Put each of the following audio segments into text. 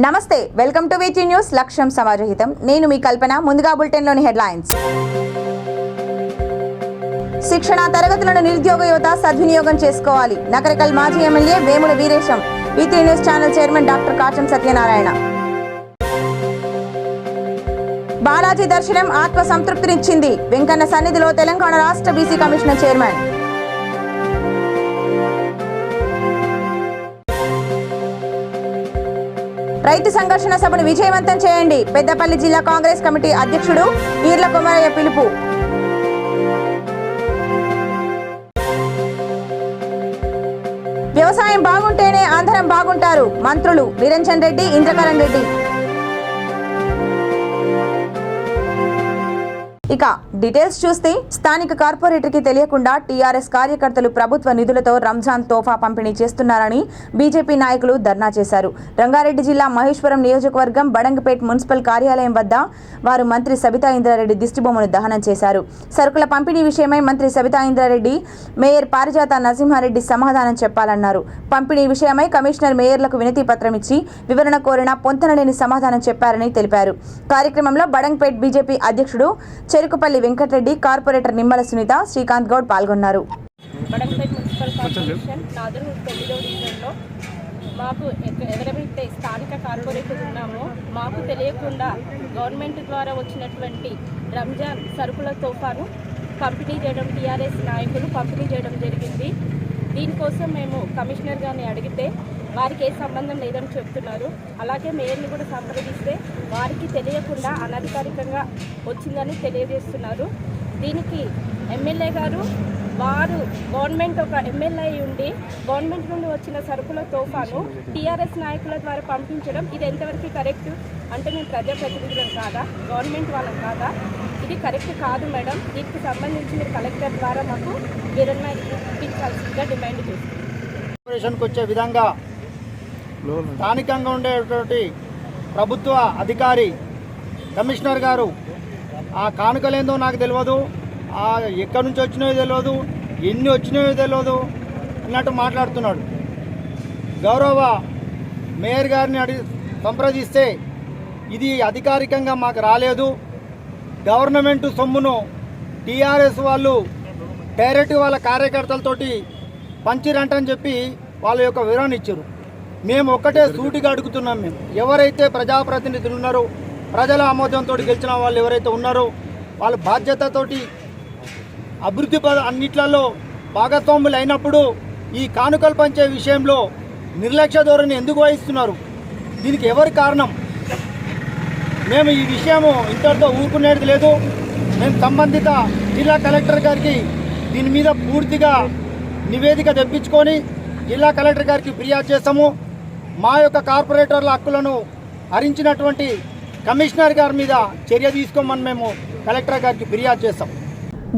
నమస్తే, welcome to వీటీ news. లక్ష్యం సమాజహితం. నేను మీ కల్పన. ముందుగా బులెటిన్లోని హెడ్లైన్స్. శిక్షణ తరగతులను నిరుద్యోగ యువత సద్వినియోగం చేసుకోవాలి. నకరికల్ మాజీ MLA Vemula Veeresham. వీటీ news channel chairman doctor Kacham Satyanarayana. Balaji దర్శనం ఆత్మ సంతృప్తినిచ్చింది. వెంకన్న సన్నిధిలో తెలంగాణ రాష్ట్ర బీసీ కమిషనర్ చైర్మన్. రైతు సంఘర్షణ సభను విజయవంతం చేయండి. పెద్దపల్లి జిల్లా కాంగ్రెస్ కమిటీ అధ్యక్షుడు ఈర్ల కుమారయ్య పిలుపు. వ్యవసాయం బాగుంటేనే అందరం బాగుంటారు. మంత్రులు నిరంజన్ రెడ్డి, ఇంద్రకరణ్ రెడ్డి. ఇక డీటెయిల్స్ చూస్తే, స్థానిక కార్పొరేటర్కి తెలియకుండా టీఆర్ఎస్ కార్యకర్తలు ప్రభుత్వ నిధులతో రంజాన్ తోఫా పంపిణీ చేస్తున్నారని బీజేపీ నాయకులు ధర్నా చేశారు. రంగారెడ్డి జిల్లా మహేశ్వరం నియోజకవర్గం బడంగపేట్ మున్సిపల్ కార్యాలయం వద్ద వారు మంత్రి సబితా ఇంద్రారెడ్డి దిష్టిబొమ్మను దహనం చేశారు. సరుకుల పంపిణీ విషయమై మంత్రి సబితా ఇంద్రారెడ్డి, మేయర్ పారిజాత నరసింహారెడ్డి సమాధానం చెప్పాలన్నారు. పంపిణీ విషయమై కమిషనర్ మేయర్లకు వినతి పత్రం ఇచ్చి వివరణ కోరినా పొంతనలేని సమాధానం చెప్పారని తెలిపారు. కార్యక్రమంలో బడంగపేట్ బీజేపీ అధ్యక్షుడు చెరుకుపల్లి వెంకటరెడ్డి, కార్పొరేటర్ నిమ్మల సునీత, శ్రీకాంత్ గౌడ్ పాల్గొన్నారు. బడంగపేట్ మున్సిపల్ కార్పొరేషన్ నాదరూరు 9వ డివిజన్లో మాకు ఎవరైతే స్థానిక కార్పొరేటర్ ఉన్నామో మాకు తెలియకుండా గవర్నమెంట్ ద్వారా వచ్చినటువంటి రంజాన్ సరుకుల తోఫాను పంపిణీ చేయడం, టీఆర్ఎస్ నాయకులు పంపిణీ చేయడం జరిగింది. దీనికోసం మేము కమిషనర్ గారిని అడిగితే వారికి ఏ సంబంధం లేదని చెప్తున్నారు. అలాగే మేయర్ని కూడా సంప్రదిస్తే వారికి తెలియకుండా అనధికారికంగా వచ్చిందని తెలియజేస్తున్నారు. దీనికి ఎమ్మెల్యే గారు వారు గవర్నమెంట్ ఒక ఎమ్మెల్యే ఉండి గవర్నమెంట్ నుండి వచ్చిన సరుకుల తోఫాను టీఆర్ఎస్ నాయకుల ద్వారా పంపించడం ఇది ఎంతవరకు కరెక్ట్? అంటే మేము ప్రజాప్రతినిధులం కాదా, గవర్నమెంట్ వాళ్ళం కాదా? ఇది కరెక్ట్ కాదు మేడం. దీనికి సంబంధించి మీరు కలెక్టర్ ద్వారా మాకు వివరణ ఇప్పించాల్సిందిగా డిమాండ్ చేస్తున్నాం. వచ్చే విధంగా స్థానికంగా ఉండేటువంటి ప్రభుత్వ అధికారి కమిషనర్ గారు ఆ కానుకలేందో నాకు తెలియదు, ఎక్కడి నుంచి వచ్చినాయో తెలియదు, ఎన్ని వచ్చినాయో తెలియదు అన్నట్టు మాట్లాడుతున్నాడు. గౌరవ మేయర్ గారిని సంప్రదిస్తే ఇది అధికారికంగా మాకు రాలేదు, గవర్నమెంట్ సొమ్మును టీఆర్ఎస్ వాళ్ళు డైరెక్ట్ వాళ్ళ కార్యకర్తలతోటి పంచిరంటని చెప్పి వాళ్ళ యొక్క వివరణ ఇచ్చారు. మేము ఒక్కటే సూటిగా అడుగుతున్నాం. మేము ఎవరైతే ప్రజాప్రతినిధులు ఉన్నారో, ప్రజల ఆమోదంతో గెలిచిన వాళ్ళు ఎవరైతే ఉన్నారో వాళ్ళ బాధ్యతతోటి అభివృద్ధి అన్నిట్లలో భాగస్వాములు అయినప్పుడు ఈ కానుకలు పంచే విషయంలో నిర్లక్ష్య ధోరణి ఎందుకు వహిస్తున్నారు? దీనికి ఎవరి కారణం? మేము ఈ విషయము ఇంతటితో ఊరుకునేది లేదు. మేము సంబంధిత జిల్లా కలెక్టర్ గారికి దీని మీద పూర్తిగా నివేదిక తెప్పించుకొని జిల్లా కలెక్టర్ గారికి ఫిర్యాదు చేస్తాము. మా యొక్క కార్పొరేటర్ల హక్కులను హరించినటువంటి కమిషనర్ గారి మీద చర్య తీసుకోమని మేము కలెక్టర్ గారికి ఫిర్యాదు చేస్తాం.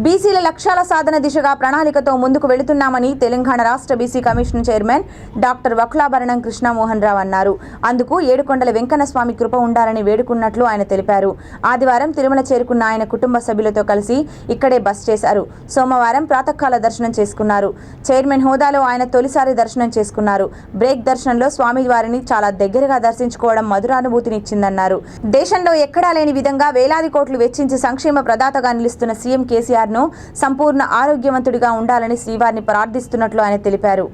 బీసీల లక్ష్యాల సాధన దిశగా ప్రణాళికతో ముందుకు వెళుతున్నామని తెలంగాణ రాష్ట్ర BC commission chairman doctor Vakulabharanam Krishnamohan Rao అన్నారు. అందుకు ఏడుకొండల వెంకన్న స్వామి కృప ఉండాలని వేడుకున్నట్లు ఆయన తెలిపారు. ఆదివారం తిరుమల చేరుకున్న ఆయన కుటుంబ సభ్యులతో కలిసి ఇక్కడే బస చేశారు. సోమవారం ప్రాతకాల దర్శనం చేసుకున్నారు. చైర్మన్ హోదాలో ఆయన తొలిసారి దర్శనం చేసుకున్నారు. బ్రేక్ దర్శనంలో స్వామివారిని చాలా దగ్గరగా దర్శించుకోవడం మధురానుభూతినిచ్చిందన్నారు. దేశంలో ఎక్కడా లేని విధంగా వేలాది కోట్లు వెచ్చించి సంక్షేమ ప్రదాతగా నిలుస్తున్న సీఎం కేసీఆర్ సంపూర్ణ ఆరోగ్యవంతుడిగా ఉండాలని శ్రీవారిని ప్రార్థిస్తున్నట్లు ఆయన తెలిపారు.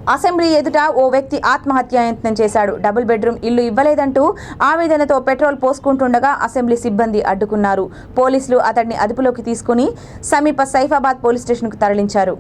అసెంబ్లీ ఎదుట ఓ వ్యక్తి ఆత్మహత్యాయత్నం చేశాడు. డబుల్ బెడ్రూమ్ ఇల్లు ఇవ్వలేదంటూ ఆవేదనతో పెట్రోల్ పోసుకుంటుండగా అసెంబ్లీ సిబ్బంది అడ్డుకున్నారు. పోలీసులు అతడిని అదుపులోకి తీసుకుని సమీప సైఫాబాద్ పోలీస్ స్టేషన్కు తరలించారు.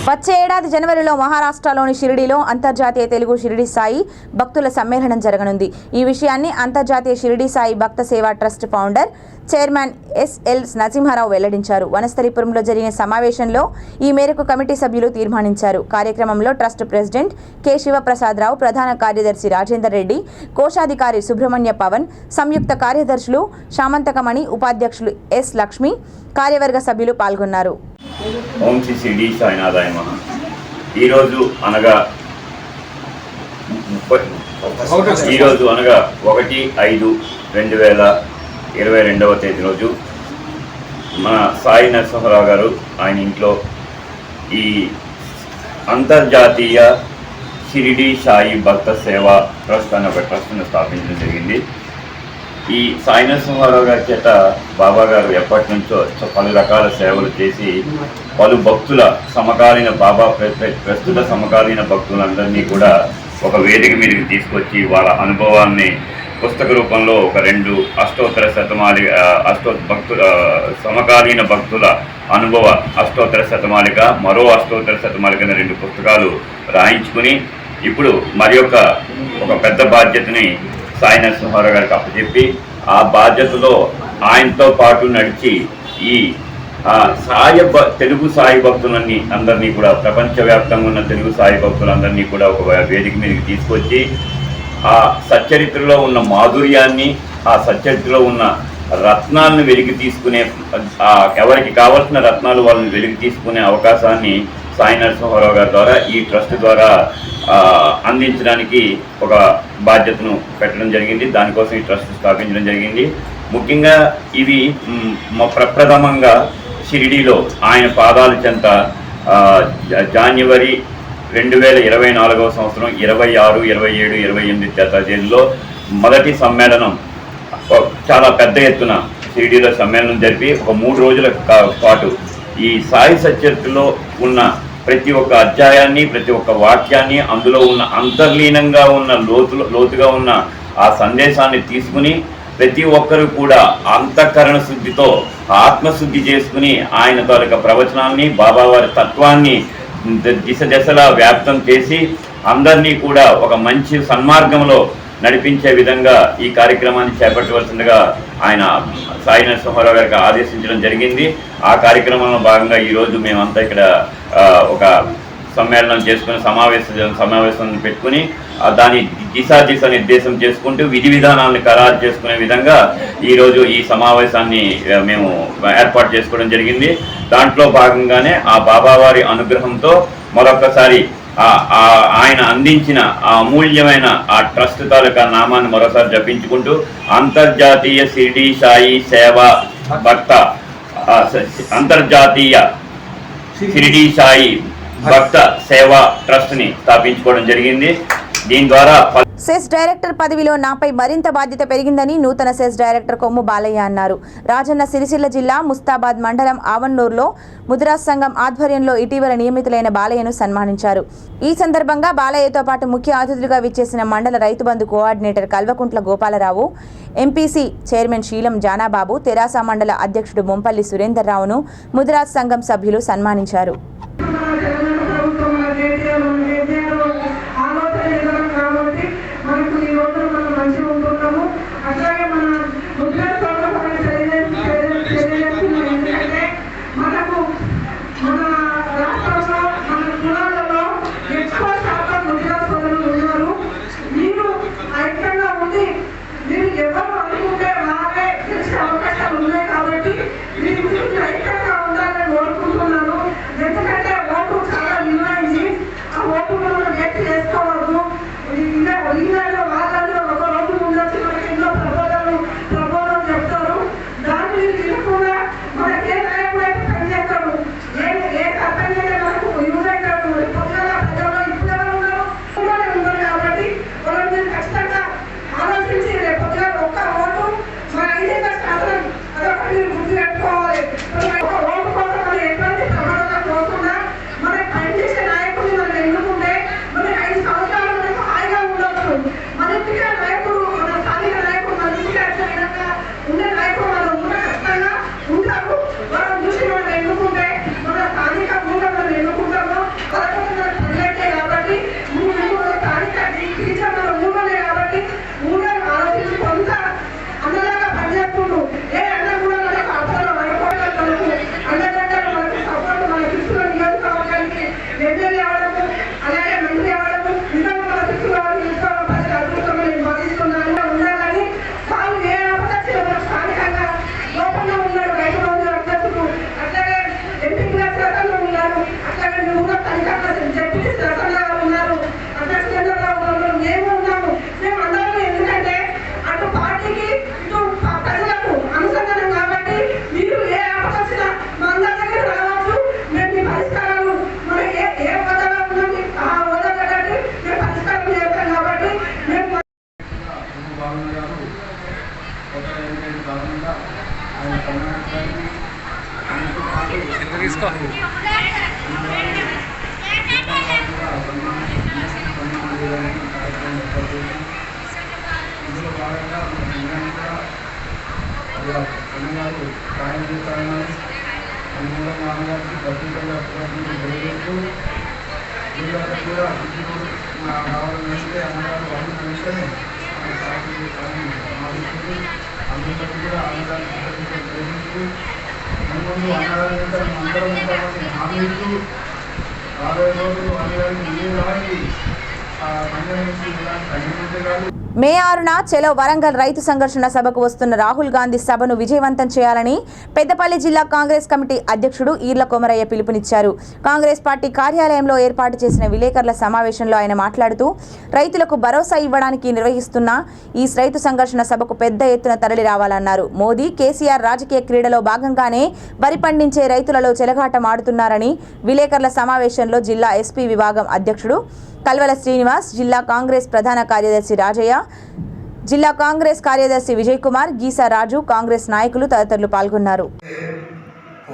వచ్చే ఏడాది జనవరిలో మహారాష్ట్రలోని షిరిడీలో అంతర్జాతీయ తెలుగు షిరిడి సాయి భక్తుల సమ్మేళనం జరగనుంది. ఈ విషయాన్ని అంతర్జాతీయ Shirdi Sai Bhakta Seva trust founder chairman S L Narasimha Rao వెల్లడించారు. వనస్థలిపురంలో జరిగిన సమావేశంలో ఈ మేరకు కమిటీ సభ్యులు తీర్మానించారు. కార్యక్రమంలో ట్రస్ట్ ప్రెసిడెంట్ కె శివప్రసాదరావు, ప్రధాన కార్యదర్శి రాజేందర్ రెడ్డి, కోశాధికారి సుబ్రహ్మణ్య పవన్, సంయుక్త కార్యదర్శులు శామంతకమణి, ఉపాధ్యక్షులు ఎస్ లక్ష్మి, కార్యవర్గ సభ్యులు పాల్గొన్నారు. ఓం శ్రీ షిరిడి సాయినాథాయ నమః. ఈరోజు అనగా 1/5/2022 తేదీ రోజు మన సాయి నరసింహారావు గారు ఆయన ఇంట్లో ఈ అంతర్జాతీయ షిరిడి సాయి భక్త సేవా ట్రస్ట్ అనే ఒక ట్రస్ట్ను స్థాపించడం జరిగింది. ఈ సాయి నరసింహారావు గారి చేత బాబా గారు ఎప్పటి నుంచో పలు రకాల సేవలు చేసి పలు భక్తుల సమకాలీన ప్రస్తుత సమకాలీన భక్తులందరినీ కూడా ఒక వేదిక మీదకి తీసుకొచ్చి వాళ్ళ అనుభవాన్ని పుస్తక రూపంలో ఒక 2 అష్టోత్తర సమకాలీన భక్తుల అనుభవ అష్టోత్తర శతమాలిక, మరో అష్టోత్తర శతమాలిక 2 పుస్తకాలు రాయించుకుని ఇప్పుడు మరి ఒక పెద్ద బాధ్యతని సాయి నరసింహారావు గారికి అప్పచెప్పి ఆ బాధ్యతలో ఆయనతో పాటు నడిచి ఈ తెలుగు సాయి భక్తులన్నీ అందరినీ కూడా ప్రపంచవ్యాప్తంగా ఉన్న తెలుగు సాయి భక్తులందరినీ కూడా ఒక వేదిక మీదకి తీసుకొచ్చి ఆ సచ్చరిత్రలో ఉన్న మాధుర్యాన్ని, ఆ సచ్చరిత్రలో ఉన్న రత్నాలను వెలికి తీసుకునే ఎవరికి కావాల్సిన రత్నాలు వాళ్ళని వెలికి తీసుకునే అవకాశాన్ని సాయి నరసింహారావు గారి ద్వారా ఈ ట్రస్ట్ ద్వారా అందించడానికి ఒక బాధ్యతను పెట్టడం జరిగింది. దానికోసం ఈ ట్రస్ట్ స్థాపించడం జరిగింది. ముఖ్యంగా ఇవి ప్రప్రథమంగా షిరిడీలో ఆయన పాదాల చెంత జనవరి 2024 సంవత్సరం 26, 27, 28 తేదీల్లో మొదటి సమ్మేళనం చాలా పెద్ద ఎత్తున షిరిడీలో సమ్మేళనం జరిపి ఒక 3 రోజుల పాటు ఈ సాయి సచ్చరిత్రలో ఉన్న ప్రతి ఒక్క అధ్యాయాన్ని, ప్రతి ఒక్క వాక్యాన్ని, అందులో ఉన్న అంతర్లీనంగా ఉన్న లోతుగా ఉన్న ఆ సందేశాన్ని తీసుకుని ప్రతి ఒక్కరు కూడా అంతఃకరణ శుద్ధితో ఆత్మశుద్ధి చేసుకుని ఆయన తాలూకా ప్రవచనాన్ని, బాబావారి తత్వాన్ని దిశలా వ్యాప్తం చేసి అందరినీ కూడా ఒక మంచి సన్మార్గంలో నడిపించే విధంగా ఈ కార్యక్రమాన్ని చేపట్టవలసిందిగా ఆయన సాయి నరసింహారావు గారికి ఆదేశించడం జరిగింది. ఆ కార్యక్రమంలో భాగంగా ఈరోజు మేమంతా ఇక్కడ ఒక సమ్మేళనం చేసుకుని సమావేశం పెట్టుకుని దాని దిశ నిర్దేశం చేసుకుంటూ విధి విధానాలను ఖరారు చేసుకునే విధంగా ఈరోజు ఈ సమావేశాన్ని మేము ఏర్పాటు చేసుకోవడం జరిగింది. దాంట్లో భాగంగానే ఆ బాబావారి అనుగ్రహంతో మరొకసారి ఆయన అందించిన ఆ అమూల్యమైన ఆ ట్రస్ట్ తాలూకా నామాన్ని మరోసారి జపించుకుంటూ అంతర్జాతీయ షిరిడి సాయి సేవా భక్త అంతర్జాతీయ షిరిడి సాయి భక్త సేవా ట్రస్ట్ని స్థాపించుకోవడం జరిగింది. దీని ద్వారా సెస్ డైరెక్టర్ పదవిలో నాపై మరింత బాధ్యత పెరిగిందని నూతన సెస్ డైరెక్టర్ కొమ్ము బాలయ్య అన్నారు. రాజన్న సిరిసిల్ల జిల్లా ముస్తాబాద్ మండలం ఆవన్నూరులో ముదిరాజ్ సంఘం ఆధ్వర్యంలో ఇటీవల నియమితులైన బాలయ్యను సన్మానించారు. ఈ సందర్భంగా బాలయ్యతో పాటు ముఖ్య అతిథులుగా విచ్చేసిన మండల Rythu Bandhu coordinator Kalvakuntla Gopalarao, MPC chairman Seelam Janababu, తెరాస మండల అధ్యక్షుడు మొంపల్లి సురేందర్ రావును ముదిరాజ్ సంఘం సభ్యులు సన్మానించారు. ఎందుకంటే ఓటు చాలా విలువైంది. ఆ బాలన్న గారు కొత్త ఎన్నికైన కారణంగా ఆయన కర్ణాటకకి ఆయనతో పాటు ఇందులో భాగంగా గారు సాయం చేస్తారని అనుమూలం నాన్నగారికి భద్రతగా తెలియజేస్తూ వీళ్ళందరూ కూడా రావాలని వేస్తే అన్నగారు వాళ్ళు వెంటనే సాయం చేస్తారని ఆలోచిస్తూ అందరికీ కూడా అన్నగారికి ప్రేమిస్తూ ముందు అన్నగారి వెంట అందరం ఉంటామని హామీ ఇస్తూ రాబోయే రోజులు అన్నగారికి ఎలాంటి మే 6న చెలో వరంగల్ రైతు సంఘర్షణ సభకు వస్తున్న రాహుల్ గాంధీ సభను విజయవంతం చేయాలని పెద్దపల్లి జిల్లా కాంగ్రెస్ కమిటీ అధ్యక్షుడు ఈర్ల కొమరయ్య పిలుపునిచ్చారు. కాంగ్రెస్ పార్టీ కార్యాలయంలో ఏర్పాటు చేసిన విలేకరుల సమావేశంలో ఆయన మాట్లాడుతూ రైతులకు భరోసా ఇవ్వడానికి నిర్వహిస్తున్న ఈ రైతు సంఘర్షణ సభకు పెద్ద ఎత్తున తరలి రావాలన్నారు. మోదీ కేసీఆర్ రాజకీయ క్రీడలో భాగంగానే వరి పండించే రైతులలో చెలగాటం ఆడుతున్నారని విలేకరుల సమావేశంలో జిల్లా ఎస్పీ విభాగం అధ్యక్షుడు కల్వల శ్రీనివాస్, జిల్లా కాంగ్రెస్ ప్రధాన కార్యదర్శి రాజయ్య, జిల్లా కాంగ్రెస్ కార్యదర్శి విజయ్ కుమార్, గీసా రాజు, కాంగ్రెస్ నాయకులు తదితరులు పాల్గొన్నారు.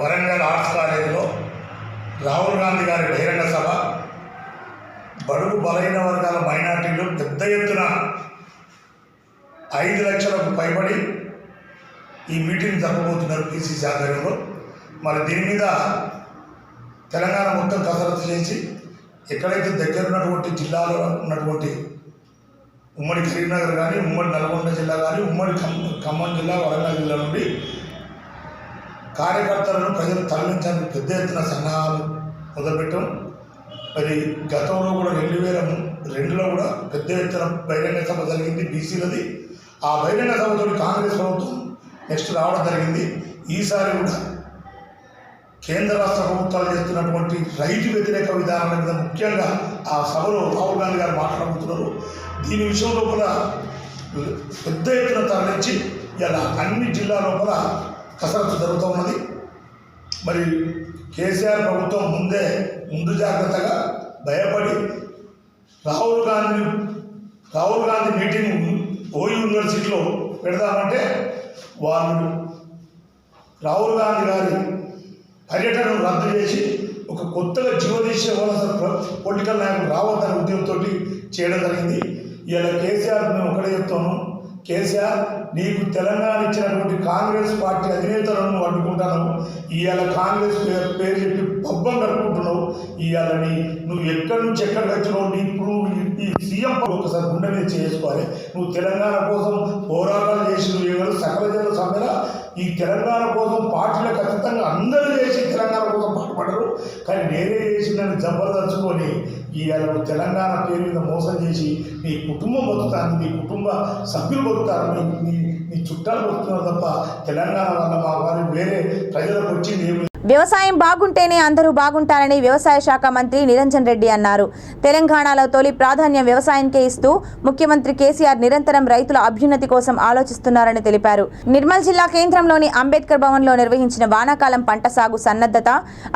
వరంగల్ ఆర్ట్స్ కాలేజీలో రాహుల్ గాంధీ గారి బహిరంగ సభ, బడుగు బలహీన వర్గాల మైనార్టీలు పెద్ద ఎత్తున 5 లక్షలకు పైబడి ఈ మీటింగ్ జరపబోతున్నారు పిసిసి ఆధ్వర్యంలో. మరి దీని మీద తెలంగాణ మొత్తం కసరత్తు చేసి ఎక్కడైతే దగ్గర ఉన్నటువంటి జిల్లాలో ఉన్నటువంటి ఉమ్మడి కరీంనగర్ కానీ, ఉమ్మడి నల్గొండ జిల్లా కానీ, ఉమ్మడి ఖమ్మం జిల్లా, వరంగల్ జిల్లా నుండి కార్యకర్తలను ప్రజలు తరలించడానికి పెద్ద ఎత్తున సన్నాహాలు మొదలుపెట్టాం. మరి గతంలో కూడా 2002లో కూడా పెద్ద ఎత్తున బహిరంగ సభ జరిగింది బీసీలది. ఆ బహిరంగ సభతో కాంగ్రెస్ ప్రభుత్వం నెక్స్ట్ రావడం జరిగింది. ఈసారి కూడా కేంద్ర రాష్ట్ర ప్రభుత్వాలు చేస్తున్నటువంటి రైతు వ్యతిరేక విధానాల మీద ముఖ్యంగా ఆ సభలో రాహుల్ గాంధీ గారు మాట్లాడుతున్నారు. దీని విషయంలో కూడా పెద్ద ఎత్తున తరలించి ఇలా అన్ని జిల్లాల లోపల కసరత్తు జరుగుతూ ఉన్నది. మరి కేసీఆర్ ప్రభుత్వం ముందు జాగ్రత్తగా భయపడి రాహుల్ గాంధీ మీటింగ్ ఓయూ యూనివర్సిటీలో పెడదామంటే వాళ్ళు రాహుల్ గాంధీ గారి పర్యటనను రద్దు చేసి ఒక కొత్తగా జీవదీక్ష పొలిటికల్ నాయకులు రావద్దనే ఉద్యమంతో చేయడం జరిగింది. ఇలా కేసీఆర్ మేము ఒకటే చెప్తాను, కేసీఆర్ నీకు తెలంగాణ ఇచ్చినటువంటి కాంగ్రెస్ పార్టీ అధినేతలను అడ్డుకుంటున్నావు. ఇవాళ కాంగ్రెస్ పేరు చెప్పి పబ్బం కట్టుకుంటున్నావు. ఇవాళ నువ్వు ఎక్కడి నుంచి ఎక్కడికి వచ్చినావు, ఇప్పుడు ఈ సీఎం ఒకసారి గుండె మీద చేసుకోవాలి. నువ్వు తెలంగాణ కోసం పోరాటాలు చేసి నువ్వు సకల జన సమ్మెల ఈ తెలంగాణ కోసం పార్టీలకు ఖచ్చితంగా అందరూ చేసి తెలంగాణ కోసం పాటుపడరు. కానీ నేనే చేసి నన్ను జబర్దర్చుకొని ఇవాళ తెలంగాణ పేరు మీద మోసం చేసి నీ కుటుంబం బతుకుతాను, నీ కుటుంబ సభ్యులు బతుకుతారు, నీ చుట్టాలు బతుకుతున్నారు తప్ప తెలంగాణ వల్ల మా వారు వేరే ప్రజలకు వచ్చింది ఏమి. వ్యవసాయం బాగుంటేనే అందరూ బాగుంటారని వ్యవసాయ శాఖ మంత్రి నిరంజన్ రెడ్డి అన్నారు. తెలంగాణలో తొలి ప్రాధాన్యం వ్యవసాయానికే ఇస్తూ ముఖ్యమంత్రి కేసీఆర్ నిరంతరం రైతుల అభ్యున్నతి కోసం ఆలోచిస్తున్నారని తెలిపారు. నిర్మల్ జిల్లా కేంద్రంలోని అంబేద్కర్ భవన్లో నిర్వహించిన వానాకాలం పంట సాగు సన్నద్ధత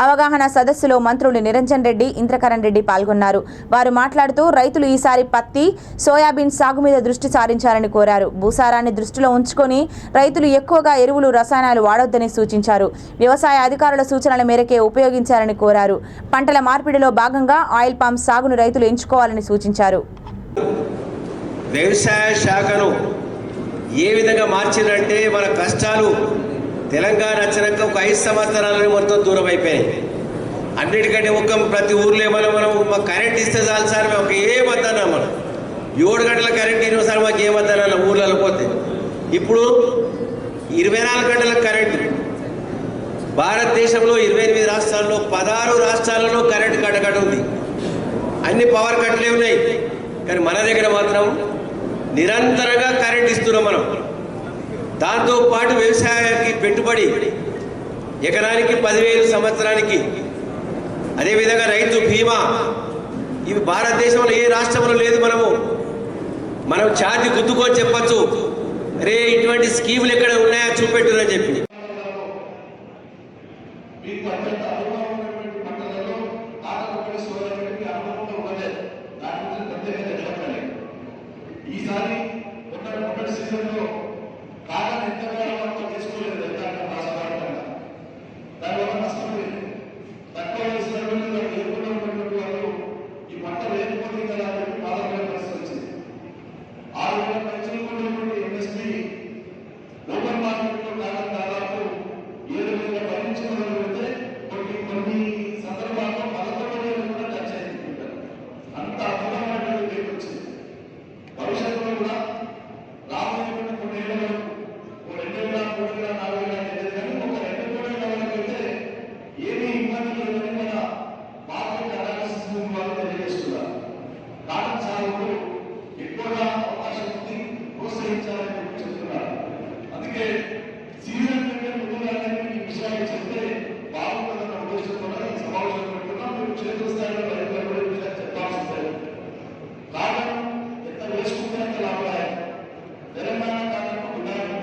అవగాహన సదస్సులో మంత్రులు నిరంజన్ రెడ్డి, ఇంద్రకరణ్ రెడ్డి పాల్గొన్నారు. వారు మాట్లాడుతూ రైతులు ఈసారి పత్తి, సోయాబీన్ సాగు మీద దృష్టి సారించాలని కోరారు. భూసారాన్ని దృష్టిలో ఉంచుకొని రైతులు ఎక్కువగా ఎరువులు, రసాయనాలు వాడొద్దని సూచించారు. వ్యవసాయ అధికారుల సూచనల మేరకే ఉపయోగించాలని కోరారు. పంటల మార్పిడిలో భాగంగా ఆయిల్ పామ్ సాగును రైతులు ఎంచుకోవాలని సూచించారు. వ్యవసాయ శాఖను ఏ విధంగా మార్చిందంటే మన కష్టాలు తెలంగాణ వచ్చినాక ఒక 5 సంవత్సరాలని మొత్తం దూరం అయిపోయాయి. అన్నిటికంటే ప్రతి ఊర్లో మనం కరెంట్ ఇస్తే చాలు సార్, మేము ఏమద్దన్నా మనం 7 గంటల కరెంట్ ఇవ్వ సార్, మాకు ఏమద్దన్నా ఊర్లలో పోతే. ఇప్పుడు 24 గంటల కరెంటు. భారతదేశంలో 28 రాష్ట్రాల్లో 16 రాష్ట్రాలలో కరెంటు కట్టకట్టు ఉంది. అన్ని పవర్ కట్లే ఉన్నాయి. కానీ మన దగ్గర మాత్రం నిరంతరంగా కరెంట్ ఇస్తున్నాం మనం. దాంతోపాటు వ్యవసాయానికి పెట్టుబడి ఎకరానికి 10,000 సంవత్సరానికి. అదేవిధంగా రైతు బీమా, ఇవి భారతదేశంలో ఏ రాష్ట్రంలో లేదు. మనం ఛార్జీ గుద్దుకొని చెప్పచ్చు, రే ఇటువంటి స్కీములు ఎక్కడ ఉన్నాయో చూపెట్టురని చెప్పి. ఈసారి విషయంలో కారణం ఎంతగానో మనం తీసుకోలేదు రైతాంగం రాష్ట్రాలు దానివల్ల నష్టపోయింది. తక్కువ వేసినటువంటి లేకుండా ఉన్నటువంటి వాళ్ళు ఈ పంట లేకపోతే కదా అని చెప్పి బాధపడే పరిస్థితి వచ్చింది. 6,000 పెంచుకున్నటువంటి ఎంఎస్పీ ఓపెన్ మార్కెట్లో కాలం దాదాపు 7,000 భరించి మొదలు పెడితే కొన్ని సందర్భాల్లో 11,000 కూడా టచ్ అయింది. అంత అద్భుతమైనటువంటి రేట్ వచ్చింది. భవిష్యత్తులో కూడా రాబోయే కొన్ని ఏళ్ళ వరకు 2,000, 3,000, 4,000 తెలియదు కానీ ఒక 2,000 వరకు అయితే ఏమీ ఇబ్బంది లేదని మన మార్కెట్ అనాలిసిస్ వాళ్ళు తెలియజేస్తున్నారు. కాటన్ సాగుకు ఎక్కువగా అవకాశం ఉంది, ప్రోత్సహించాలని చెప్తున్నారు. అందుకే సీజన్ కంటే ముందుగానే ఈ విషయాన్ని చెప్తే బాగుంటుందన్న ఉద్దేశంతో ఈ సమావేశం పెట్టుకున్నాం. మీరు క్షేత్ర స్థాయిలో రైతులకు కూడా ఈ విషయాన్ని చెప్పాల్సిందే. కారణం ఎంత వేసుకుంటే అంత లాభాయం. తెలంగాణ కారణం ఉదాహరణ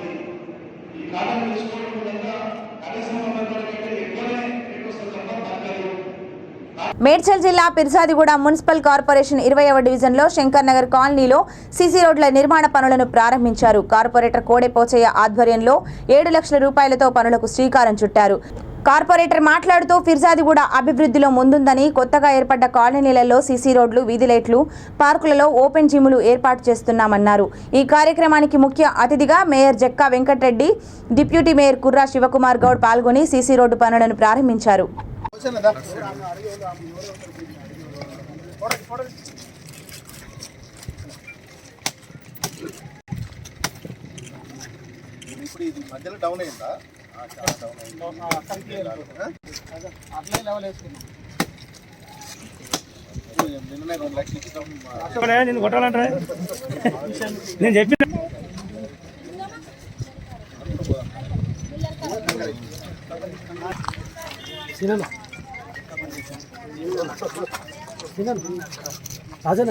ఈ కారణం వేసుకోవడం వల్ల కనీసం 100 కంటే ఎక్కువనే రేటు వస్తుంది తప్ప తగ్గదు. మేడ్చల్ జిల్లా పిర్జాదిగూడ మున్సిపల్ కార్పొరేషన్ 20వ డివిజన్లో శంకర్ నగర్ కాలనీలో సీసీ రోడ్ల నిర్మాణ పనులను ప్రారంభించారు. కార్పొరేటర్ కోడె పోచయ్య ఆధ్వర్యంలో 7 లక్షల రూపాయలతో పనులకు శ్రీకారం చుట్టారు. కార్పొరేటర్ మాట్లాడుతూ ఫిర్జాదిగూడ అభివృద్ధిలో ముందుందని, కొత్తగా ఏర్పడ్డ కాలనీలలో సీసీ రోడ్లు, వీధి లైట్లు, పార్కులలో ఓపెన్ జిమ్లు ఏర్పాటు చేస్తున్నామన్నారు. ఈ కార్యక్రమానికి ముఖ్య అతిథిగా mayor Jakka Venkata Reddy, deputy mayor Kurra Sivakumar Goud పాల్గొని సీసీ రోడ్డు పనులను ప్రారంభించారు. ఇప్పుడు ఇది మధ్యలో డౌన్ అయిందా? చాలా డౌన్ అయింది. అట్లే లెవెల్ వేసుకున్నాం. నిన్ననే 2 లక్షలు ఇచ్చి నేను కొట్టాలంటే నేను చెప్పి రాజా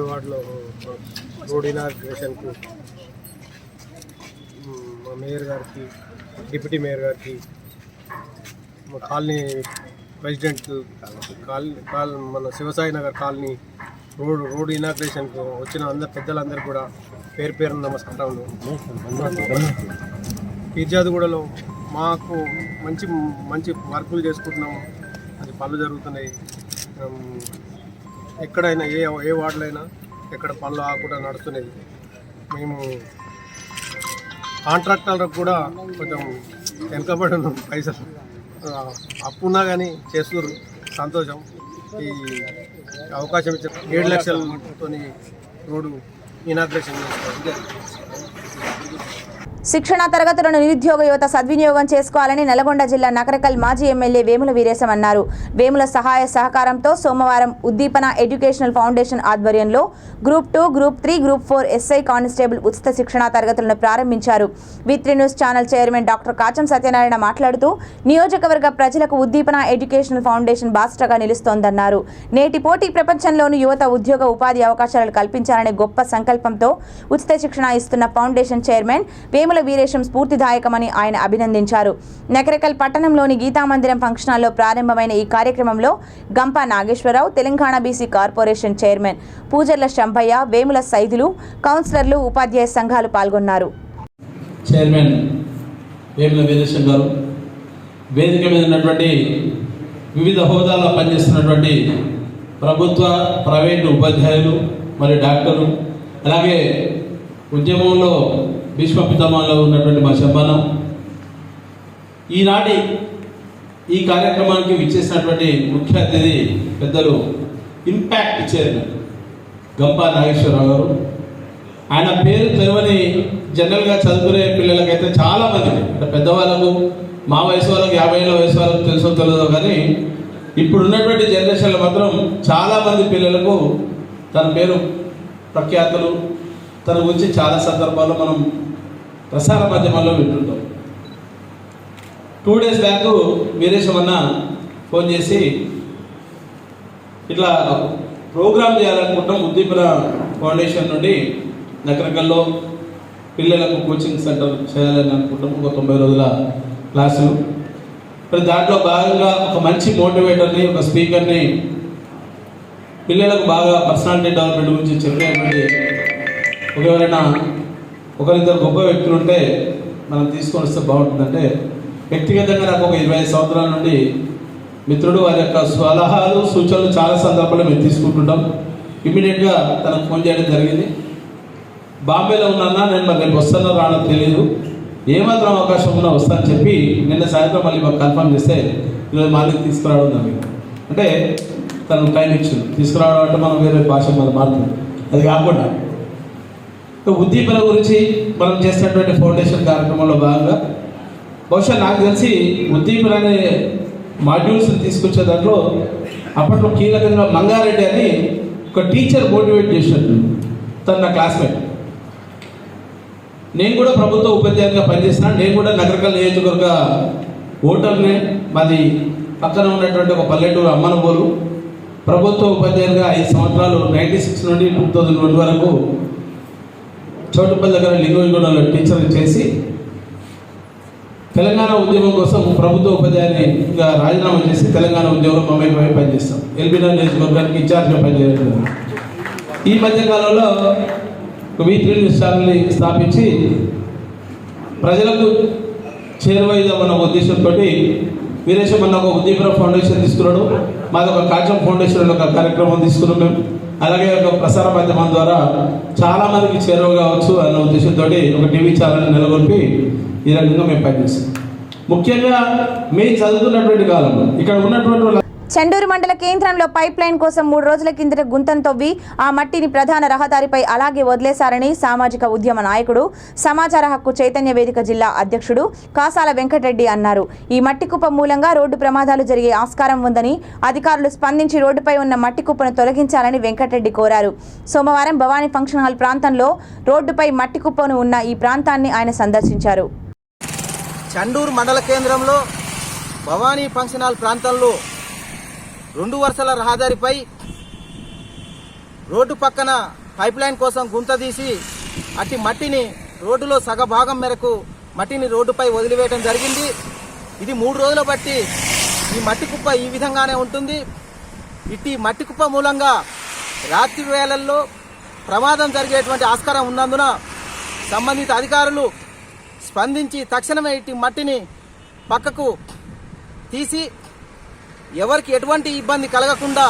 వాటిలో రోడ్ ఇనాగ్రేషన్కు మా మేయర్ గారికి, డిప్యూటీ మేయర్ గారికి, మా కాలనీ ప్రెసిడెంట్ మన శివసాయి నగర్ కాలనీ రోడ్ ఇనాగ్రేషన్కు వచ్చిన పెద్దలందరూ కూడా పేరు పేరు నమస్కారాలు. ఫిర్జాదిగూడలో మాకు మంచి మంచి వర్కులు చేసుకుంటున్నాము, అది పనులు జరుగుతున్నాయి. ఎక్కడైనా ఏ వార్డులో అయినా ఎక్కడ పనులు ఆకుండా నడుస్తున్నాయి. మేము కాంట్రాక్టర్లకు కూడా కొంచెం వెనకబడి ఉన్నాం, పైసలు అప్పున్నా కానీ చేస్తున్నారు. సంతోషం. ఈ అవకాశం ఇచ్చిన 7 లక్షలతో రోడ్డు ఇనాగ్రేషన్ చేస్తారు. శిక్షణ తరగతులను నిరుద్యోగ యువత సద్వినియోగం చేసుకోవాలని నల్గొండ జిల్లా నకరకల్ మాజీ ఎమ్మెల్యే వేముల వీరేశం అన్నారు. వేముల సహాయ సహకారంతో సోమవారం ఉద్దీపన ఎడ్యుకేషనల్ ఫౌండేషన్ ఆధ్వర్యంలో group 2, group 3, group 4 SI constable ఉచిత శిక్షణ తరగతులను ప్రారంభించారు. వి3 news channel chairman doctor Kacham Satyanarayana మాట్లాడుతూ నియోజకవర్గ ప్రజలకు ఉద్దీపన ఎడ్యుకేషనల్ ఫౌండేషన్ బాసటగా నిలుస్తోందన్నారు. నేటి పోటీ ప్రపంచంలోని యువత ఉద్యోగ ఉపాధి అవకాశాలను కల్పించాలనే గొప్ప సంకల్పంతో ఉచిత శిక్షణ ఇస్తున్న ఫౌండేషన్ చైర్మన్ వేముల వీరేశం స్ఫూర్తిదాయకమని ఆయన అభినందించారు. నకరకల్ పట్టణంలోని గీతామందిరం ఫంక్షన్ హాల్లో ప్రారంభమైన ఈ కార్యక్రమంలో Gampa Nageswara Rao, Telangana BC corporation chairman Pujarla Shambhaiah, Vemula Saidulu, కౌన్సిలర్లు, ఉపాధ్యాయ సంఘాలు పాల్గొన్నారు. చైర్మన్ వేముల వీరేశం గారు, వేదిక మీద ఉన్నటువంటి వివిధ హోదాల్లో పనిచేస్తున్నటువంటి ప్రభుత్వ, ప్రైవేటు ఉపాధ్యాయులు మరియు డాక్టర్లు, అలాగే ఉద్యమంలో భీష్మ పితామహలో ఉన్నటువంటి మా శంభనం, ఈనాటి ఈ కార్యక్రమానికి విచ్చేసినటువంటి ముఖ్య అతిథి పెద్దలు ఇంపాక్ట్ చైర్మన్ గంపా నాగేశ్వరరావు గారు, ఆయన పేరు తెలియని జనరల్గా చదువుకునే పిల్లలకైతే చాలామంది, అంటే పెద్దవాళ్ళకు, మా వయసు వాళ్ళకి, 50 ఏళ్ళ వయసు వాళ్ళకు తెలుసో తెలియదో, కానీ ఇప్పుడు ఉన్నటువంటి జనరేషన్లో మాత్రం చాలామంది పిల్లలకు తన పేరు ప్రఖ్యాతులు, తన గురించి చాలా సందర్భాల్లో మనం ప్రసార మాధ్యమాల్లో వింటుంటాం. 2 days బ్యాక్ వీరేశం అన్న ఫోన్ చేసి ఇట్లా ప్రోగ్రామ్ చేయాలనుకుంటాం, ఉద్దీపన ఫౌండేషన్ నుండి నగరకల్లో పిల్లలకు కోచింగ్ సెంటర్ చేయాలని అనుకుంటాం, ఒక 90 రోజుల క్లాసులు. మరి దాంట్లో భాగంగా ఒక మంచి మోటివేటర్ని, ఒక స్పీకర్ని, పిల్లలకు బాగా పర్సనాలిటీ డెవలప్మెంట్ గురించి చెప్పేటువంటి ఎవరైనా ఒకరిద్దరు గొప్ప వ్యక్తులు ఉంటే మనం తీసుకొని వస్తే బాగుంటుందంటే, వ్యక్తిగతంగా నాకు ఒక 25 సంవత్సరాల నుండి మిత్రుడు, వారి యొక్క సలహాలు సూచనలు చాలా సందర్భాల్లో మేము తీసుకుంటుంటాం. ఇమ్మీడియట్గా తనకు ఫోన్ చేయడం జరిగింది. బాంబేలో ఉన్నా, నేను మరి రేపు వస్తానో రానో తెలియదు, ఏమాత్రం అవకాశం ఉన్నా వస్తానని చెప్పి నిన్న సాయంత్రం మళ్ళీ మాకు కన్ఫర్మ్ చేస్తే ఈరోజు మార్నింగ్ తీసుకురావడం జరిగింది. అంటే తను టైం ఇచ్చింది. తీసుకురావడం అంటే మనం వేరే భాష మన మారుతుంది. అది కాకుండా ఉద్దీపన గురించి మనం చేసినటువంటి ఫౌండేషన్ కార్యక్రమంలో భాగంగా బహుశా నాకు తెలిసి ఉద్దీపన అనే మాడ్యూల్స్ని తీసుకొచ్చే దాంట్లో అప్పట్లో కీలకంగా మంగారెడ్డి అని ఒక టీచర్ మోటివేట్ చేసినట్టు, తను నా క్లాస్మేట్. నేను కూడా ప్రభుత్వ ఉపాధ్యాయునిగా పనిచేస్తున్నాను. నేను కూడా నగరకల్ నియోజకవర్గ ఓటర్నే. మాది పక్కన ఉన్నటువంటి ఒక పల్లెటూరు అమ్మనబోలు. ప్రభుత్వ ఉపాధ్యాయునిగా 5 సంవత్సరాలు 96 నుండి 2001 వరకు చోటుపల్లి దగ్గర లింగోజిగూడలో టీచర్ చేసి తెలంగాణ ఉద్యమం కోసం ప్రభుత్వ ఉపాధ్యాయునిగా రాజీనామా చేసి తెలంగాణ ఉద్యోగంలో మమ్మల్ని పనిచేస్తాం. ఎల్బీనా నియోజకవర్గానికి ఇన్ఛార్జ్గా పనిచేయడం. ఈ మధ్యకాలంలో V3 న్యూస్ ఛానల్ని స్థాపించి ప్రజలకు చేరువైదామన్న ఉద్దేశంతో వీరేశం అన్న ఒక ఉద్దీపన ఫౌండేషన్ తీసుకున్నాడు. మాది ఒక కాచం ఫౌండేషన్ ఒక కార్యక్రమం తీసుకున్నాం మేము. అలాగే ఒక ప్రసార మాధ్యమం ద్వారా చాలామందికి చేరువ కావచ్చు అన్న ఉద్దేశంతో ఒక టీవీ ఛానల్ని నెలకొల్పి ఈ రకంగా మేము పనిచేస్తాం. ముఖ్యంగా మేము చదువుతున్నటువంటి కాలంలో ఇక్కడ ఉన్నటువంటి చెండూరు మండల కేంద్రంలో పైప్ లైన్ కోసం 3 రోజుల కిందట గుంతను తవ్వి ఆ మట్టిని ప్రధాన రహదారిపై అలాగే వదిలేశారని సామాజిక ఉద్యమ నాయకుడు, సమాచార హక్కు చైతన్య వేదిక జిల్లా అధ్యక్షుడు కాసాల వెంకటరెడ్డి అన్నారు. ఈ మట్టి కుప్ప మూలంగా రోడ్డు ప్రమాదాలు జరిగే ఆస్కారం ఉందని అధికారులు స్పందించి రోడ్డుపై ఉన్న మట్టి కుప్పను తొలగించాలని వెంకటరెడ్డి కోరారు. సోమవారం భవానీ ఫంక్షన్ హాల్ ప్రాంతంలో రోడ్డుపై మట్టి కుప్పను ఉన్న ఈ ప్రాంతాన్ని ఆయన సందర్శించారు. చెండూరు మండల కేంద్రంలో భవానీ ఫంక్షన్ హాల్ ప్రాంతంలో 2 వరుసల రహదారిపై రోడ్డు పక్కన పైప్ లైన్ కోసం గుంత తీసి అట్టి మట్టిని రోడ్డులో సగభాగం మేరకు మట్టిని రోడ్డుపై వదిలివేయడం జరిగింది. ఇది 3 రోజుల బట్టి ఈ మట్టి కుప్ప ఈ విధంగానే ఉంటుంది. ఇట్టి మట్టి కుప్ప మూలంగా రాత్రి వేళల్లో ప్రమాదం జరిగేటువంటి ఆస్కారం ఉన్నందున సంబంధిత అధికారులు స్పందించి తక్షణమే ఇట్టి మట్టిని పక్కకు తీసి ఎవరికి ఎటువంటి ఇబ్బంది కలగకుండా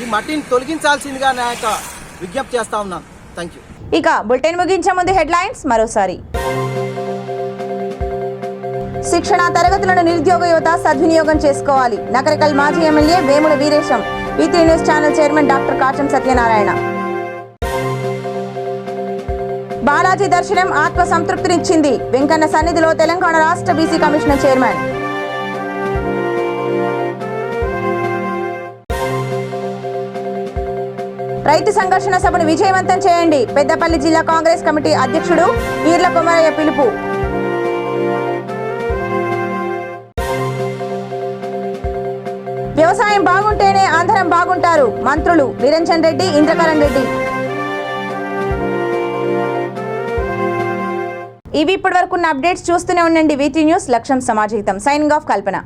ఈ మట్టిని తొలగించాల్సిందిగా నా యొక్క విజ్ఞప్తి చేస్తా ఉన్నాను. Thank you. ఇక బులెటిన్ ముగించే ముందు హెడ్లైన్స్ మరోసారి. శిక్షణ తరగతులను నిరుద్యోగ యువత సద్వినియోగం చేసుకోవాలి. నగరకల్ మాజీ MLA Vemula Veeresham. V3 news channel chairman doctor Kacham Satyanarayana. Balaji దర్శనం ఆత్మ సంతృప్తినిచ్చింది. వెంకన్న సన్నిధిలో తెలంగాణ రాష్ట్ర బీసీ కమిషనర్ చైర్మన్. రైతు సంఘర్షణ సభను విజయవంతం చేయండి. పెద్దపల్లి జిల్లా కాంగ్రెస్ కమిటీ అధ్యక్షుడు ఈర్ల కొమరయ్య పిలుపు. వ్యవసాయం బాగుంటేనే అందరం బాగుంటారు. మంత్రులు నిరంజన్ రెడ్డి, ఇంద్రకరణ్ రెడ్డి. ఇవి ఇప్పటివరకు ఉన్న అప్డేట్స్. చూస్తూనే ఉండండి V3 న్యూస్. లక్ష్యం సమాజహితం. సైనింగ్ ఆఫ్ కల్పన.